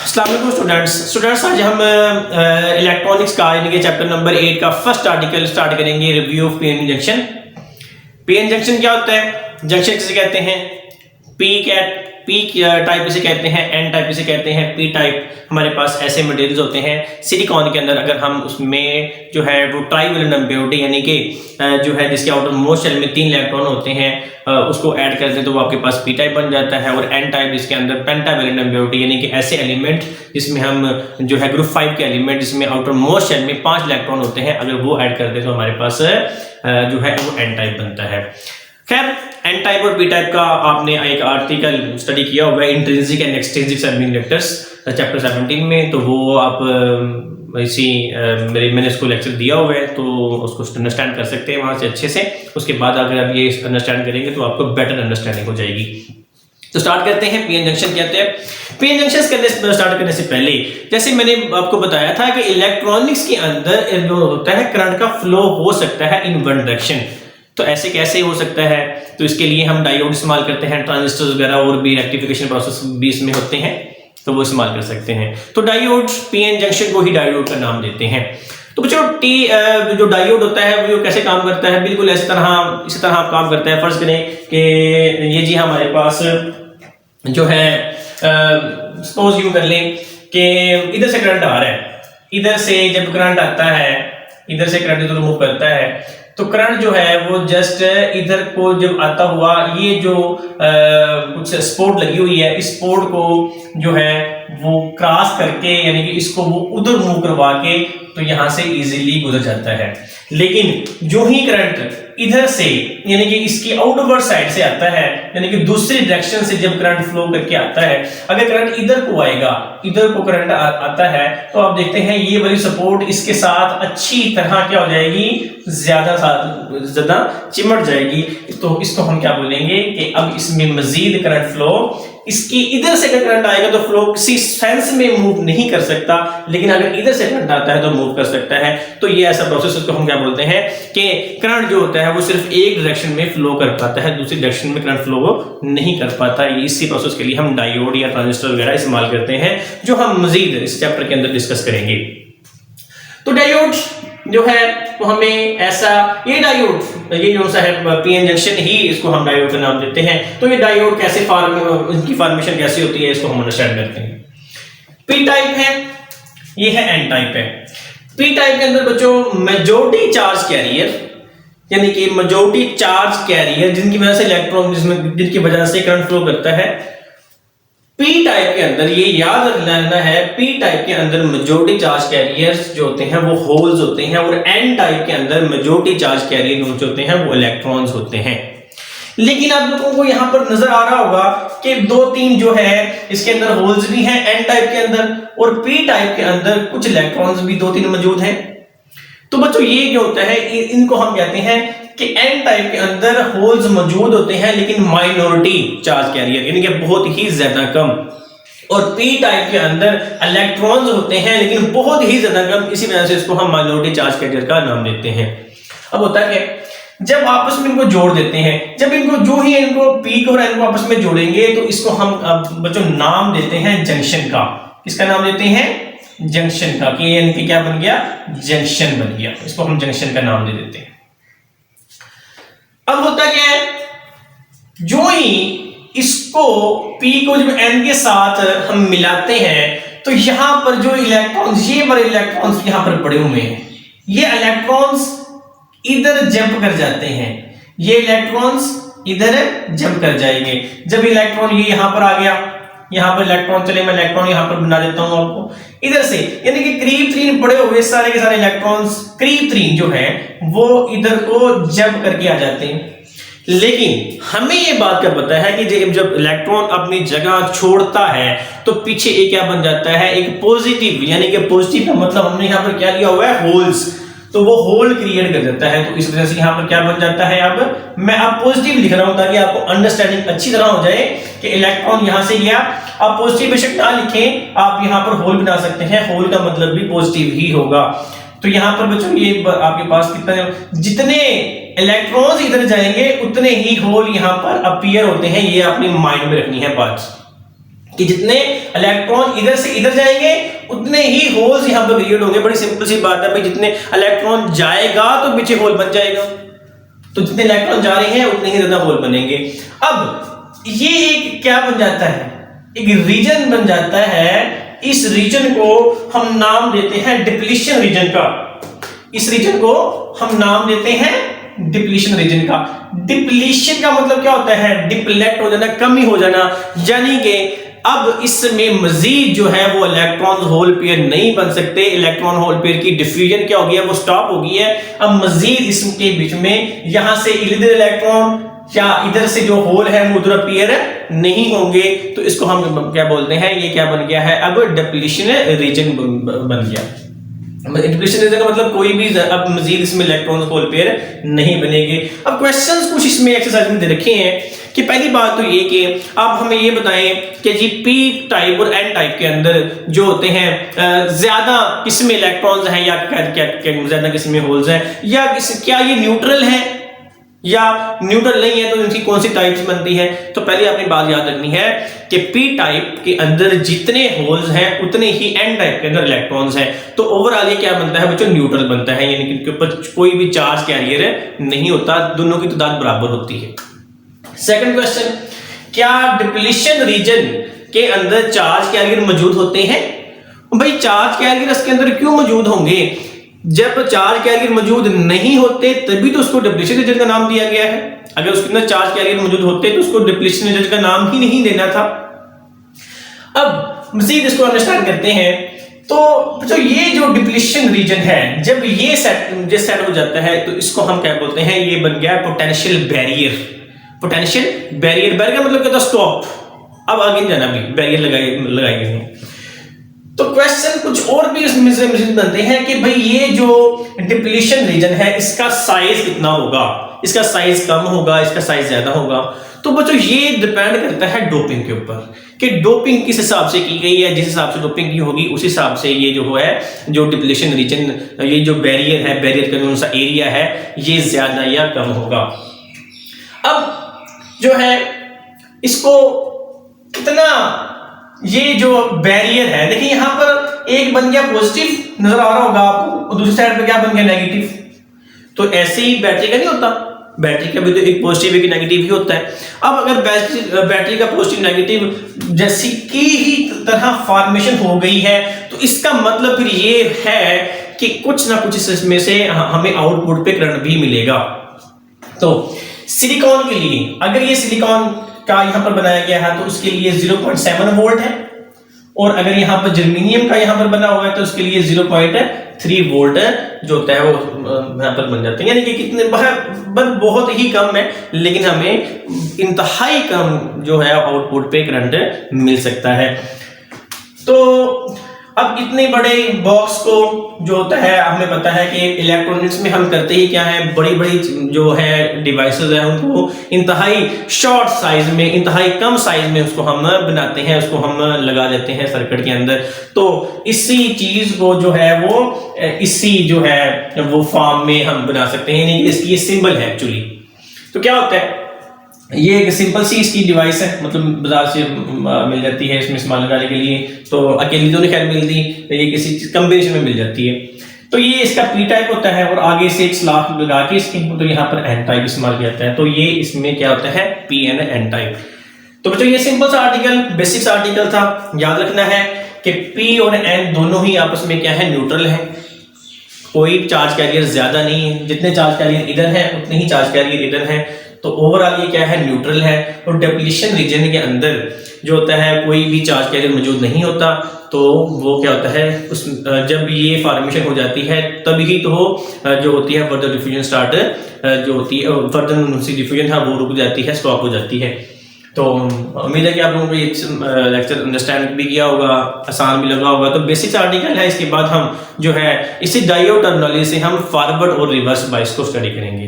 अस्सलाम वालेकुम स्टूडेंट्स आज हम इलेक्ट्रॉनिक्स का यानी कि चैप्टर नंबर 8 का फर्स्ट आर्टिकल स्टार्ट करेंगे। Review of PN junction. PN junction क्या होता है? जंक्शन किसे कहते हैं? पी टाइप इसे कहते हैं, एन टाइप इसे कहते हैं, पी टाइप हमारे पास ऐसे मटेरियल्स होते हैं सिलिकॉन के अंदर। अगर हम उसमें जो है वो ट्राइवेलेंट इम्प्योरिटी यानी कि जो है जिसके आउटर मोस्ट शेल में 3 इलेक्ट्रॉन होते हैं उसको ऐड कर दें तो वो आपके पास पी टाइप बन जाता है। और एन टाइप जिसके अंदर पेंटावेलेंट इम्प्योरिटी यानी कि ऐसे एलिमेंट जिसमें हम जो है ग्रुप 5 के एलिमेंट जिसमें आउटर मोस्ट शेल में 5 इलेक्ट्रॉन होते हैं, अगर वो ऐड कर दें तो हमारे पास जो है वो एन टाइप बनता है। खैर, एन टाइप और पी टाइप का आपने एक आर्टिकल स्टडी किया हुआ है intrinsic and extrinsic semiconductors chapter 17 में, तो वो आप मैंने इसको लेक्चर दिया हुआ है तो उसको अंडरस्टैंड कर सकते हैं वहां से अच्छे से। उसके बाद अगर आप ये अंडरस्टैंड करेंगे तो आपको बेटर अंडरस्टैंडिंग हो जाएगी। तो स्टार्ट करते हैं। पीएन जंक्शन कहते हैं। पीएन जंक्शन स्टार्ट करने से पहले जैसे मैंने आपको बताया था कि इलेक्ट्रॉनिक्स के अंदर जो होता है करंट का फ्लो हो सकता है इन वन डायरेक्शन। तो ऐसे कैसे हो सकता है? तो इसके लिए हम डायोड इस्तेमाल करते हैं, ट्रांजिस्टर्स वगैरह और भी रेक्टिफिकेशन प्रोसेस भी इसमें होते हैं तो वो इस्तेमाल कर सकते हैं। तो डायोड पीएन जंक्शन को ही डायोड का नाम देते हैं। तो बच्चों जो डायोड होता है वो कैसे काम करता है? बिल्कुल इसी तरह काम करता है। फर्ज करें कि ये जी हमारे पास जो है सपोज यूं कर लें कि इधर से करंट आ रहा है, इधर से जब करंट आता है, इधर से करंट इधर मूव करता है तो करंट जो है वो जस्ट इधर को जब आता हुआ ये जो कुछ स्पोर्ट लगी हुई है इस स्पोर्ट को जो है वो क्रॉस करके यानी कि इसको वो उधर मूव करवा के तो यहां से इजीली गुजर जाता है। लेकिन जो ही करंट इधर से यानी कि इसकी आउटवर्ड साइड से आता है यानी कि दूसरी डायरेक्शन से जब करंट फ्लो करके आता है, अगर करंट इधर को आएगा, इधर को करंट आता है तो आप देखते हैं ये वाली सपोर्ट इसके साथ अच्छी तरह क्या हो जाएगी, ज्यादा चिमट जाएगी। तो इसको हम क्या बोलेंगे कि अब इसमें मजीद करंट फ्लो इसकी इधर से अगर करंट आएगा तो फ्लो किसी सेंस में मूव नहीं कर सकता, लेकिन अगर इधर से करंट आता है तो मूव कर सकता है। तो ये ऐसा प्रोसेस उसको हम क्या बोलते हैं कि करंट जो होता है वो सिर्फ एक डायरेक्शन में फ्लो कर पाता है, दूसरी डायरेक्शन में करंट फ्लो नहीं कर पाता। इसी प्रोसेस के लिए हम डायोड या ट्रांजिस्टर वगैरह इस्तेमाल करते हैं जो हम मजीद इस चैप्टर के अंदर डिस्कस करेंगे। तो डायोड जो है वो हमें ऐसा ये डायोड ये जो सा है पीएन जंक्शन ही इसको हम डायोड का नाम देते हैं। तो ये डायोड कैसे इनकी फॉर्मेशन कैसी होती है इसको हम अंडरस्टैंड करते हैं। पी टाइप है, ये है एन टाइप है। पी टाइप के अंदर बच्चों मेजॉरिटी चार्ज कैरियर यानी कि मेजॉरिटी चार्ज कैरियर जिनकी वजह से इलेक्ट्रॉन जिनकी वजह से करंट फ्लो करता है। पी टाइप के अंदर ये याद रखना है, पी टाइप के अंदर मेजॉरिटी चार्ज कैरियर्स जो होते हैं वो होल्स होते हैं और एन टाइप के अंदर मेजॉरिटी चार्ज कैरियर जो होते हैं वो इलेक्ट्रॉन्स होते हैं। लेकिन आप लोगों को यहां पर नजर आ रहा होगा कि 2-3 जो है इसके अंदर होल्स भी हैं एन टाइप के अंदर और पी टाइप के अंदर कुछ इलेक्ट्रॉन्स भी 2-3 मौजूद हैं। तो बच्चों ये जो होता है इनको हम कहते हैं कि एन टाइप के अंदर होल्स मौजूद होते हैं लेकिन माइनॉरिटी चार्ज कैरियर यानी कि बहुत ही ज्यादा कम, और पी टाइप के अंदर इलेक्ट्रॉन्स होते हैं लेकिन बहुत ही ज्यादा कम, इसी वजह से इसको हम माइनॉरिटी चार्ज कैरियर का नाम देते हैं। अब होता है जब आपस में इनको जोड़ देते हैं, जब इनको जो ही इनको पी को और एन को आपस में जोड़ेंगे तो इसको हम बच्चों नाम देते हैं जंक्शन का। किसका नाम देते हैं? जंक्शन का। कि यानी क्या बन गया? जंक्शन बन गया। इसको हम जंक्शन का नाम दे देते हैं। अब होता क्या है, जो ही इसको P को जब N के साथ हम मिलाते हैं तो यहां पर जो इलेक्ट्रॉन्स ये बड़े इलेक्ट्रॉन्स यहां पर पड़े हुए हैं, ये इलेक्ट्रॉन्स इधर जंप कर जाते हैं, ये इलेक्ट्रॉन्स इधर जंप कर जाएंगे। जब इलेक्ट्रॉन ये यहां पर आ गया, यहां पर इलेक्ट्रॉन चले, मैं इलेक्ट्रॉन यहां पर बना देता हूं आपको इधर से, यानी कि करीब 3 पड़े हुए सारे के सारे इलेक्ट्रॉन्स करीब 3 जो है वो इधर को जंप करके आ जाते हैं। लेकिन हमें ये बात का पता है कि जब इलेक्ट्रॉन अपनी जगह छोड़ता है तो पीछे एक क्या बन जाता है? एक पॉजिटिव, यानी कि पॉजिटिव का मतलब हमने यहां पर क्या लिया हुआ है? होल्स। तो वो होल क्रिएट कर देता है। तो इस वजह से यहां पर क्या बन जाता है? अब मैं अब पॉजिटिव लिख रहा हूं ताकि आपको अंडरस्टैंडिंग अच्छी तरह हो जाए कि इलेक्ट्रॉन यहां से गया। आप पॉजिटिव बेशक ना लिखें, आप यहां पर होल बना सकते हैं, होल का मतलब भी पॉजिटिव ही होगा। तो यहां पर बच्चों ये आपके पास कितने जितने इलेक्ट्रॉन्स इधर जाएंगे उतने ही होल यहां पर अपीयर होते हैं। ये अपनी माइंड में रखनी है बात, कि जितने इलेक्ट्रॉन इधर से इधर जाएंगे उतने ही होल्स यहां पर क्रिएट होंगे। बड़ी सिंपल सी बात है भाई, जितने इलेक्ट्रॉन जाएगा तो पीछे होल बन जाएगा, तो जितने इलेक्ट्रॉन जा रहे हैं उतने ही ज्यादा होल बनेंगे। अब ये एक क्या बन जाता है, एक रीजन बन जाता है। इस रीजन को हम नाम देते हैं डिप्लीशन रीजन का। इस रीजन को हम नाम देते हैं डिप्लीशन रीजन का। डिप्लीशन का मतलब क्या होता है, डिप्लेट हो जाना, कमी हो जाना, यानी कि अब इसमें मजीद जो है वो इलेक्ट्रॉन होल पेयर नहीं बन सकते। इलेक्ट्रॉन होल पेयर की डिफ्यूजन क्या हो गई है, वो स्टॉप हो गई है। अब मजीद इसके बीच में यहां से इधर इलेक्ट्रॉन या इधर से जो होल है वो उधर पेयर नहीं होंगे, तो इसको हम क्या बोलते हैं, ये क्या बन गया है, अब डिप्लीशन रीजन बन गया। डिप्लीशन रीजन का मतलब कोई भी अब मजीद इसमें इलेक्ट्रॉन होल पेयर नहीं बनेंगे। अब क्वेश्चंस कुछ इसमें एक्सरसाइज में दे रखे हैं कि पहली बात तो ये कि आप हमें ये बताएं कि जी पी टाइप और एन टाइप के अंदर जो होते हैं ज्यादा किस्में इलेक्ट्रॉन्स हैं या ज्यादा किस्में होल्स हैं, या क्या ये न्यूट्रल है या न्यूट्रल नहीं है, तो इनकी कौन सी टाइप्स बनती है। तो पहले आपने बात याद रखनी है कि पी टाइप के अंदर जितने होल्स हैं उतने ही एन टाइप के अंदर इलेक्ट्रॉन्स हैं। तो ओवरऑल ये क्या बनता है बच्चों, न्यूट्रल बनता है, यानी कि इनके ऊपर कोई भी चार्ज कैरियर नहीं होता, दोनों की तादाद बराबर होती है। सेकंड क्वेश्चन, क्या डिप्लीशन रीजन के अंदर चार्ज कैरियर मौजूद होते हैं। भाई चार्ज कैरियर इसके अंदर क्यों मौजूद होंगे, जब चार्ज कैरियर मौजूद नहीं होते तभी तो उसको डिप्लीशन रीजन का नाम दिया गया है। अगर उसके अंदर चार्ज कैरियर मौजूद होते तो उसको डिप्लीशन रीजन का नाम ही नहीं देना था। अब मजीद इसको अंडरस्टैंड करते हैं। तो जो ये जो डिप्लीशन रीजन है, जब ये सेट हो जाता है तो इसको हम क्या बोलते हैं, ये बन गया potential barrier. Potential barrier, barrier मतलब क्या था, स्टॉप, अब आगे जाना, भी बैरियर लगाए गए हैं। तो क्वेश्चन कुछ और भी इसमें से बनते हैं कि भाई ये जो डिप्लीशन रीजन है इसका साइज कितना होगा, इसका साइज कम होगा, इसका साइज ज्यादा होगा। तो बच्चों ये डिपेंड करता है डोपिंग के ऊपर कि डोपिंग किस हिसाब से की गई है। जिस हिसाब से डोपिंग की होगी उस हिसाब से ये जो है जो डिप्लीशन रीजन, ये जो बैरियर है, बैरियर का कौन सा एरिया है, ये ज्यादा या कम होगा। अब जो है इसको कितना, ये जो बैरियर है, देखिए यहां पर एक बन गया पॉजिटिव नजर आ रहा होगा आपको, और दूसरी साइड पे क्या बन गया, नेगेटिव। तो ऐसे ही बैटरी का नहीं होता, बैटरी का भी तो एक पॉजिटिव एक नेगेटिव ही होता है। अब अगर बैटरी का पॉजिटिव नेगेटिव जैसी की ही तरह फॉर्मेशन हो गई है, तो इसका मतलब फिर ये है कि कुछ ना कुछ इसमें से हमें आउटपुट पे करंट भी मिलेगा। तो सिलिकॉन के लिए, अगर ये सिलिकॉन का यहां पर बनाया गया है तो उसके लिए 0.7 वोल्ट है, और अगर यहां पर जर्मेनियम का यहां पर बना हुआ है तो उसके लिए 0.3 वोल्ट जो होता है वो यहां पर बन जाते हैं। यानी कि कितने बहुत ही कम है, लेकिन हमें इंतहाई कम जो है आउटपुट पे करंट मिल सकता है। तो अब इतने बड़े बॉक्स को जो होता है, हमें पता है कि इलेक्ट्रॉनिक्स में हम करते ही क्या है, बड़ी बड़ी जो है डिवाइसेस हैं उनको इंतहाई शॉर्ट साइज में, इंतहाई कम साइज में उसको हम बनाते हैं, उसको हम लगा देते हैं सर्किट के अंदर। तो इसी चीज को जो है वो इसी जो है वो फॉर्म में हम बना सकते हैं, यानी कि इसकी सिंबल है एक्चुअली। तो क्या होता है, ये एक सिंपल सी इसकी डिवाइस है, मतलब बाजार से मिल जाती है इसमें इस्तेमाल लगाने के लिए। तो अकेली तो नहीं खैर मिलती, ये किसी कॉम्बिनेशन में मिल जाती है। तो ये इसका पी टाइप होता है, और आगे से एक स्लाफ लगा के इसके तो यहाँ पर एन टाइप इस्तेमाल किया जाता है। तो ये इसमें क्या होता है, पी एन एन टाइप। तो बच्चों ये सिंपल सा आर्टिकल, बेसिक्स आर्टिकल था। याद रखना है कि पी और एन दोनों ही आपस में क्या है, न्यूट्रल है। कोई चार्ज कैरियर ज्यादा नहीं है, जितने चार्ज कैरियर इधर है उतने ही चार्ज कैरियर इधर है। तो ओवरऑल ये क्या है, न्यूट्रल है। और डिप्लीशन रीजन के अंदर जो होता है कोई भी चार्ज कैरियर मौजूद नहीं होता। तो वो क्या होता है, उस जब ये फॉर्मेशन हो जाती है तभी तो जो होती है फर्दर डिफ्यूजन स्टार्ट जो होती है, फर्दर डिफ्यूजन है वो रुक जाती है, स्टॉप हो जाती है। तो उम्मीद है कि आप लोगों को ये लेक्चर अंडरस्टैंड भी किया होगा, आसान भी लगा होगा। तो बेसिक आर्टिकल है, इसके बाद हम जो है इसी डायोड टर्मिनोलॉजी से हम फॉरवर्ड और रिवर्स बायस को स्टडी करेंगे।